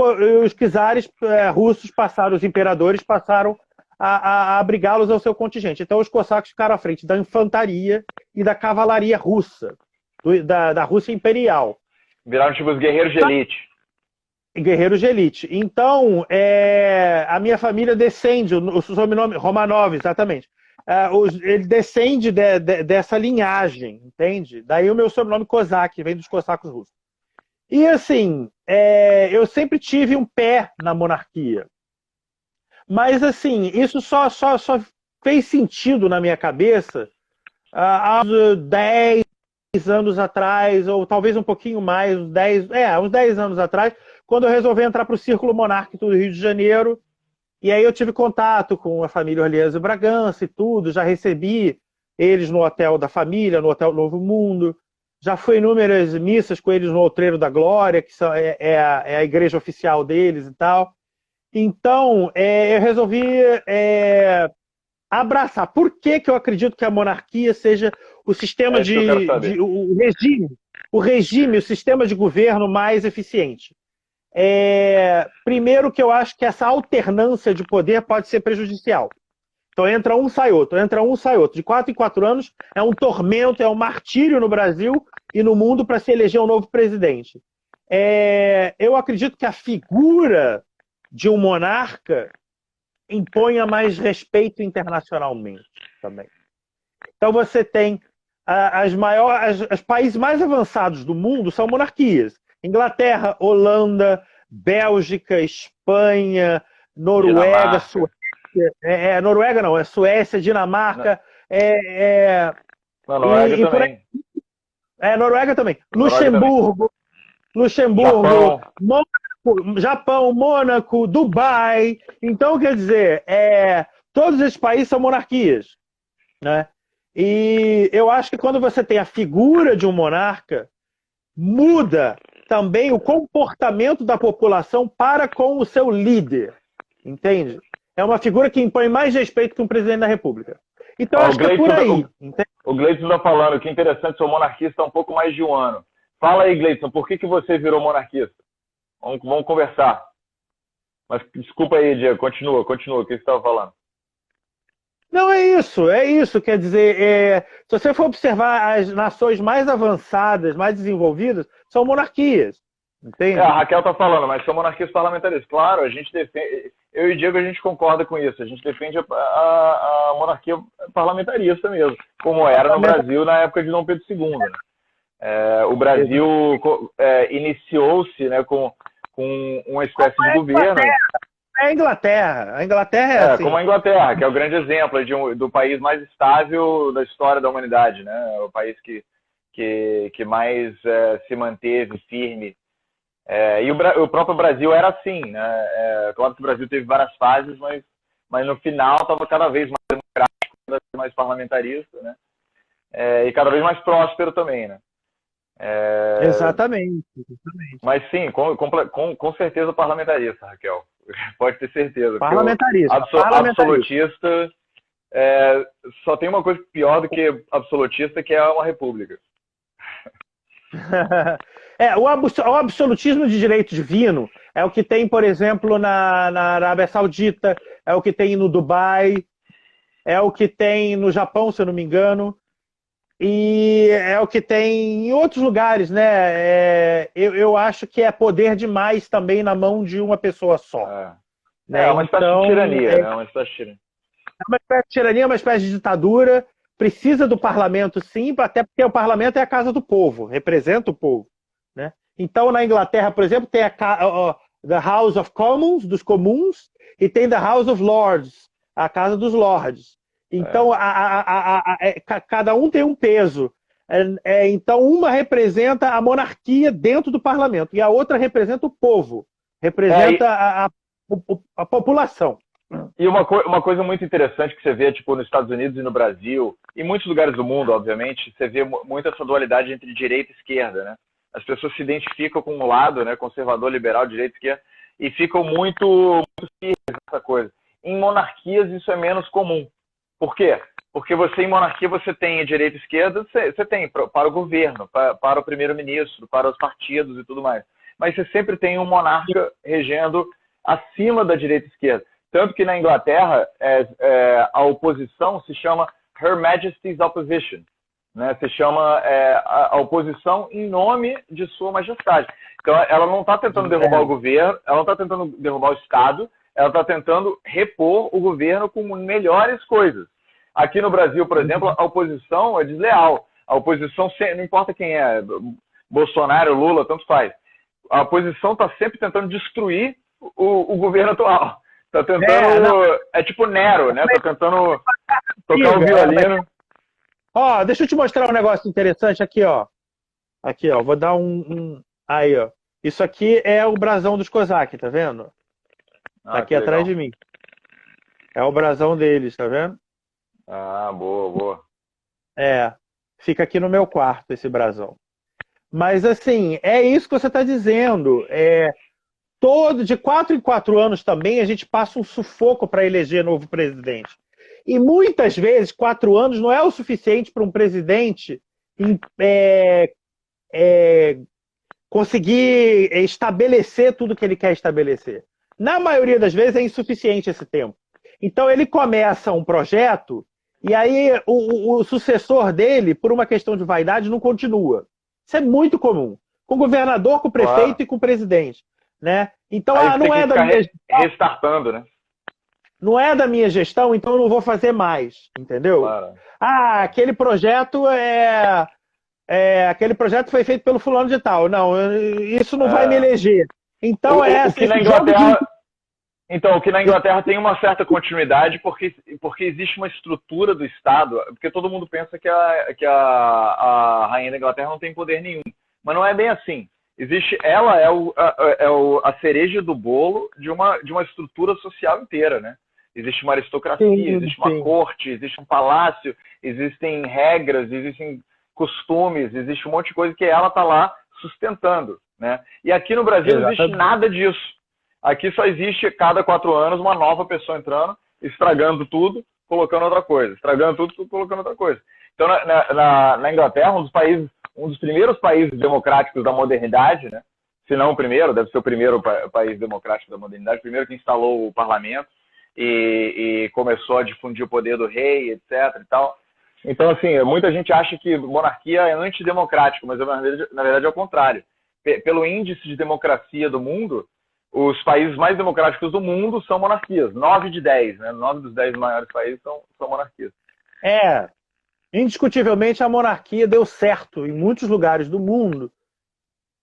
czares russos passaram, os imperadores passaram a abrigá-los ao seu contingente. Então os cossacos ficaram à frente da infantaria e da cavalaria russa, da Rússia imperial. Viraram tipo os guerreiros de elite. Guerreiros de elite. Então, a minha família descende, o sobrenome Romanov, exatamente. Ele descende dessa linhagem, entende? Daí o meu sobrenome Kozak, vem dos cossacos russos. E assim, eu sempre tive um pé na monarquia. Mas assim, isso só fez sentido na minha cabeça há uns 10 anos atrás, ou talvez um pouquinho mais, uns 10 anos atrás, quando eu resolvi entrar para o Círculo Monárquico do Rio de Janeiro. E aí eu tive contato com a família Orleans e Bragança e tudo, já recebi eles no hotel da família, no Hotel Novo Mundo, já fui em inúmeras missas com eles no Outreiro da Glória, que é a igreja oficial deles e tal. Então, eu resolvi abraçar. Por que eu acredito que a monarquia seja o sistema o regime, o sistema de governo mais eficiente? Primeiro que eu acho que essa alternância de poder pode ser prejudicial. Então entra um, sai outro, entra um, sai outro. De 4 em 4 anos é um tormento, é um martírio no Brasil e no mundo para se eleger um novo presidente. Eu acredito que a figura de um monarca imponha mais respeito internacionalmente também. Então você tem os países mais avançados do mundo são monarquias. Inglaterra, Holanda, Bélgica, Espanha, Noruega, Suécia. Noruega não, é Suécia, Dinamarca. Noruega também. Noruega também. Luxemburgo, Japão, Mônaco, Dubai. Então, quer dizer, todos esses países são monarquias, né? E eu acho que quando você tem a figura de um monarca, muda também o comportamento da população para com o seu líder, entende? É uma figura que impõe mais respeito que um presidente da República. Então, acho que é por aí. O Gleidson está falando que interessante, sou monarquista há um pouco mais de um ano. Fala aí, Gleidson, por que você virou monarquista? Vamos conversar. Mas desculpa aí, Diego, continua, o que você estava falando. Não, é isso. Quer dizer, se você for observar as nações mais avançadas, mais desenvolvidas, são monarquias. Entende? A Raquel está falando, mas são monarquias parlamentaristas. Claro, a gente defende. Eu e o Diego, a gente concorda com isso. A gente defende a monarquia parlamentarista mesmo, como era no Brasil na época de Dom Pedro II. Né? O Brasil iniciou-se, né, com uma espécie de governo. A Inglaterra é assim. Como a Inglaterra, que é o grande exemplo do país mais estável da história da humanidade, né? O país que mais se manteve firme. E o próprio Brasil era assim, né? Claro que o Brasil teve várias fases, mas no final estava cada vez mais democrático, cada vez mais parlamentarista, né? E cada vez mais próspero também, né? Exatamente. Mas sim, com certeza parlamentarista, Raquel. Pode ter certeza. Parlamentarista. Absolutista. Só tem uma coisa pior do que absolutista, que é uma república. O absolutismo de direito divino é o que tem, por exemplo, na Arábia Saudita, é o que tem no Dubai, é o que tem no Japão, se eu não me engano, e é o que tem em outros lugares, né? Eu acho que é poder demais também na mão de uma pessoa só. É uma espécie de tirania, né? Uma espécie de tirania. É uma espécie de tirania, uma espécie de ditadura. Precisa do parlamento, sim, até porque o parlamento é a casa do povo, representa o povo, né? Então, na Inglaterra, por exemplo, tem the House of Commons, dos comuns, e tem the House of Lords, a Casa dos Lords. Então, cada um tem um peso. Então, uma representa a monarquia dentro do parlamento e a outra representa o povo, representa a população. E uma coisa muito interessante que você vê tipo, nos Estados Unidos e no Brasil, e em muitos lugares do mundo, obviamente, você vê muito essa dualidade entre direita e esquerda, né? As pessoas se identificam com um lado, né, conservador, liberal, direita e esquerda, e ficam muito firmes nessa coisa. Em monarquias isso é menos comum. Por quê? Porque em monarquia, você tem a direita e a esquerda, você tem para o governo, para o primeiro-ministro, para os partidos e tudo mais. Mas você sempre tem um monarca regendo acima da direita e esquerda. Tanto que na Inglaterra, a oposição se chama Her Majesty's Opposition. Né? Se chama a oposição em nome de Sua Majestade. Então, ela não está tentando derrubar o governo, ela não está tentando derrubar o Estado, ela está tentando repor o governo com melhores coisas. Aqui no Brasil, por exemplo, a oposição é desleal. A oposição, não importa quem é, Bolsonaro, Lula, tanto faz. A oposição está sempre tentando destruir o governo atual. Está tentando... É tipo Nero, né? Está tentando tocar o violino. Ó, deixa eu te mostrar um negócio interessante aqui, ó. Aqui, ó. Vou dar Aí, ó. Isso aqui é o brasão dos Cossack, tá vendo? Tá aqui atrás de mim. É o brasão deles, tá vendo? Ah, boa, boa. Fica aqui no meu quarto esse brasão. Mas, assim, é isso que você está dizendo. De 4 em 4 anos também a gente passa um sufoco para eleger novo presidente. E muitas vezes 4 anos não é o suficiente para um presidente conseguir estabelecer tudo que ele quer estabelecer. Na maioria das vezes é insuficiente esse tempo. Então ele começa um projeto e aí o sucessor dele, por uma questão de vaidade, não continua. Isso é muito comum. Com o governador, com o prefeito e com o presidente. Né? Então, não é da minha gestão. Restartando, né? Não é da minha gestão, então eu não vou fazer mais. Entendeu? Claro. Aquele projeto aquele projeto foi feito pelo fulano de tal. Não, isso não vai me eleger. Então o que na Inglaterra tem uma certa continuidade porque existe uma estrutura do Estado, porque todo mundo pensa que a rainha da Inglaterra não tem poder nenhum, mas não é bem assim. Ela a cereja do bolo de uma estrutura social inteira, né? Existe uma aristocracia, existe uma corte, existe um palácio, existem regras, existem costumes, existe um monte de coisa que ela está lá sustentando, né? E aqui no Brasil não existe nada disso. Aqui só existe, cada 4 anos, uma nova pessoa entrando, estragando tudo, colocando outra coisa. Estragando tudo, colocando outra coisa. Então, na Inglaterra, um dos primeiros países democráticos da modernidade, né? Se não o primeiro, deve ser o primeiro país democrático da modernidade, o primeiro que instalou o parlamento e começou a difundir o poder do rei, etc. e tal. Então, assim, muita gente acha que monarquia é antidemocrático, mas na verdade é o contrário. Pelo índice de democracia do mundo, os países mais democráticos do mundo são monarquias. 9 de 10, né? 9 dos 10 maiores países são monarquias. Indiscutivelmente a monarquia deu certo em muitos lugares do mundo,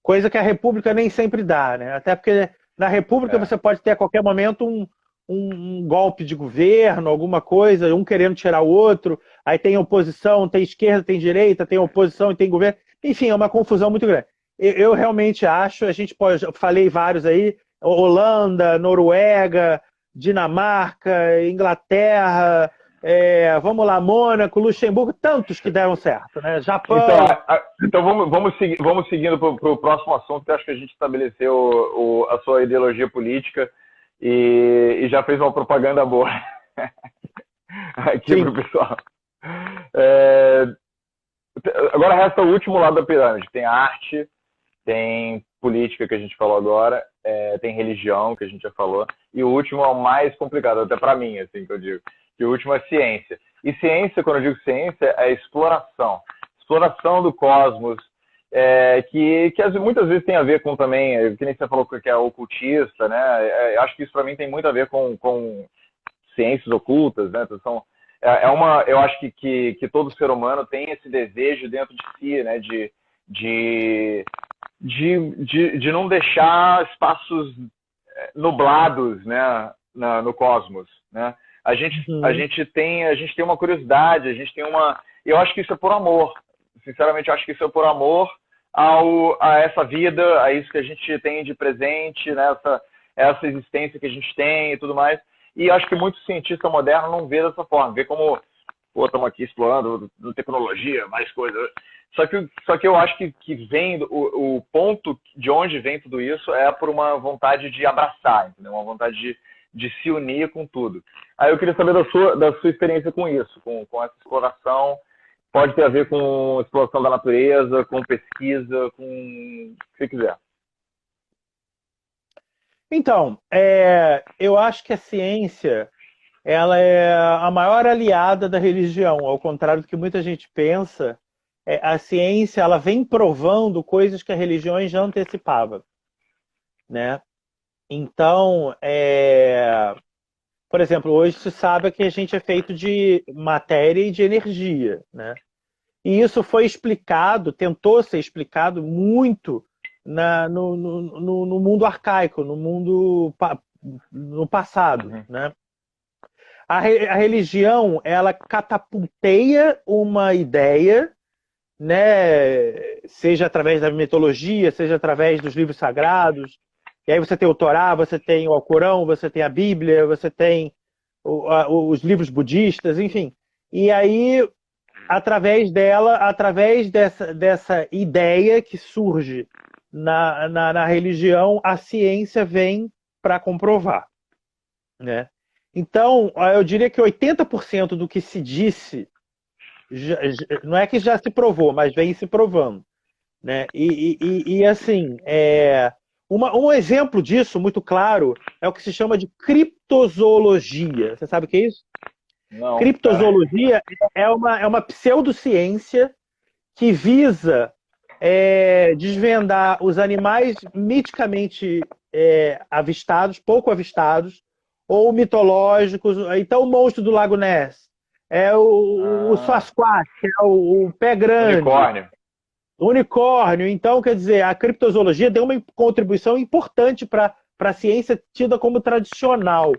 coisa que a república nem sempre dá, né? Até porque na república você pode ter a qualquer momento um golpe de governo, alguma coisa, um querendo tirar o outro, aí tem oposição, tem esquerda, tem direita, tem oposição e tem governo. Enfim, é uma confusão muito grande. Eu realmente acho, eu falei vários aí, Holanda, Noruega, Dinamarca, Inglaterra, vamos lá, Mônaco, Luxemburgo, tantos que deram certo, né? Japão. Então vamos seguindo para o próximo assunto, que acho que a gente estabeleceu a sua ideologia política e já fez uma propaganda boa aqui para o pessoal. Agora resta o último lado da pirâmide. Tem a arte, tem política, que a gente falou agora, tem religião, que a gente já falou, e o último é o mais complicado, até para mim, assim, que eu digo. Que o último é ciência. E ciência, quando eu digo ciência, é exploração. Exploração do cosmos, que muitas vezes tem a ver com também, que nem você falou que é ocultista, né? Acho que isso para mim tem muito a ver com ciências ocultas, né? Então, eu acho que todo ser humano tem esse desejo dentro de si, né? De de não deixar espaços nublados, né, no cosmos, né? A gente tem uma curiosidade, eu acho que isso é por amor. Sinceramente, eu acho que isso é por amor a essa vida, a isso que a gente tem de presente, né? Essa existência que a gente tem e tudo mais. E acho que muito cientista moderno não vê dessa forma, vê como, pô, estamos aqui explorando tecnologia, mais coisa. Só que eu acho que vem, o ponto de onde vem tudo isso é por uma vontade de abraçar, entendeu? Uma vontade de se unir com tudo. Aí eu queria saber da sua experiência com isso, com essa exploração. Pode ter a ver com exploração da natureza, com pesquisa, com o que você quiser. Então, eu acho que a ciência ela é a maior aliada da religião, ao contrário do que muita gente pensa. A ciência ela vem provando coisas que a religião já antecipava, né? Então, por exemplo, hoje se sabe que a gente é feito de matéria e de energia, né? E isso foi explicado, tentou ser explicado muito no mundo arcaico, no passado, né? A religião, ela catapulteia uma ideia, né? Seja através da mitologia, seja através dos livros sagrados. E aí você tem o Torá, você tem o Alcorão, você tem a Bíblia, você tem os livros budistas, enfim. E aí, através dessa ideia que surge na religião, a ciência vem para comprovar, né? Então, eu diria que 80% do que se disse, não é que já se provou, mas vem se provando, né? E assim, um exemplo disso, muito claro, é o que se chama de criptozoologia. Você sabe o que é isso? Não, Criptozoologia é uma pseudociência que visa desvendar os animais miticamente avistados, pouco avistados, ou mitológicos. Então, o monstro do Lago Ness, o Sasquatch, é o pé grande. Unicórnio. Então, quer dizer, a criptozoologia deu uma contribuição importante para a ciência tida como tradicional.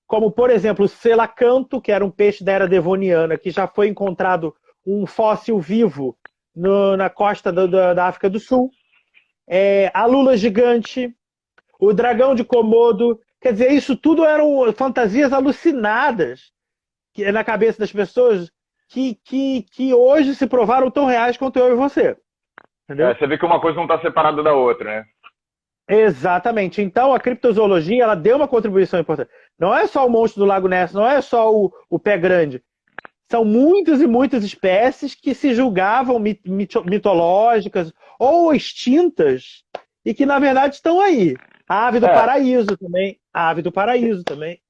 Como, por exemplo, o selacanto, que era um peixe da era devoniana, que já foi encontrado um fóssil vivo na costa da África do Sul. A lula gigante, o dragão de Komodo. Quer dizer, isso tudo eram fantasias alucinadas na cabeça das pessoas que hoje se provaram tão reais quanto eu e você. Entendeu? Você vê que uma coisa não está separada da outra, né? Exatamente. Então, a criptozoologia ela deu uma contribuição importante. Não é só o monstro do Lago Ness, não é só o pé grande. São muitas e muitas espécies que se julgavam mitológicas ou extintas e que, na verdade, estão aí. A ave do paraíso também. A ave do paraíso também.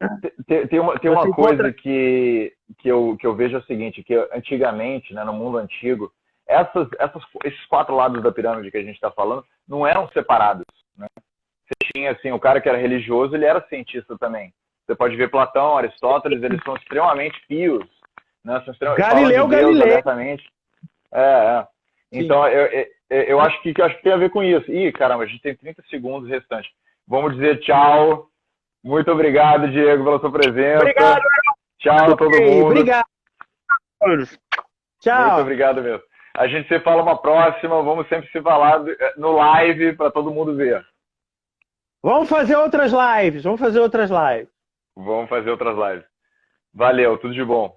Tem uma coisa que eu vejo é o seguinte, que antigamente, né, no mundo antigo, esses 4 lados da pirâmide que a gente está falando não eram separados, né? Você tinha, assim, o cara que era religioso, ele era cientista também. Você pode ver Platão, Aristóteles, eles são extremamente pios, né? São Galileu Galilei. Então, eu acho que tem a ver com isso. Ih, caramba, a gente tem 30 segundos restantes. Vamos dizer tchau. Muito obrigado, Diego, pela sua presença. Obrigado. Tchau, todo mundo. Obrigado. Tchau. Muito obrigado mesmo. A gente se fala uma próxima. Vamos sempre se falar no live para todo mundo ver. Vamos fazer outras lives. Valeu, tudo de bom.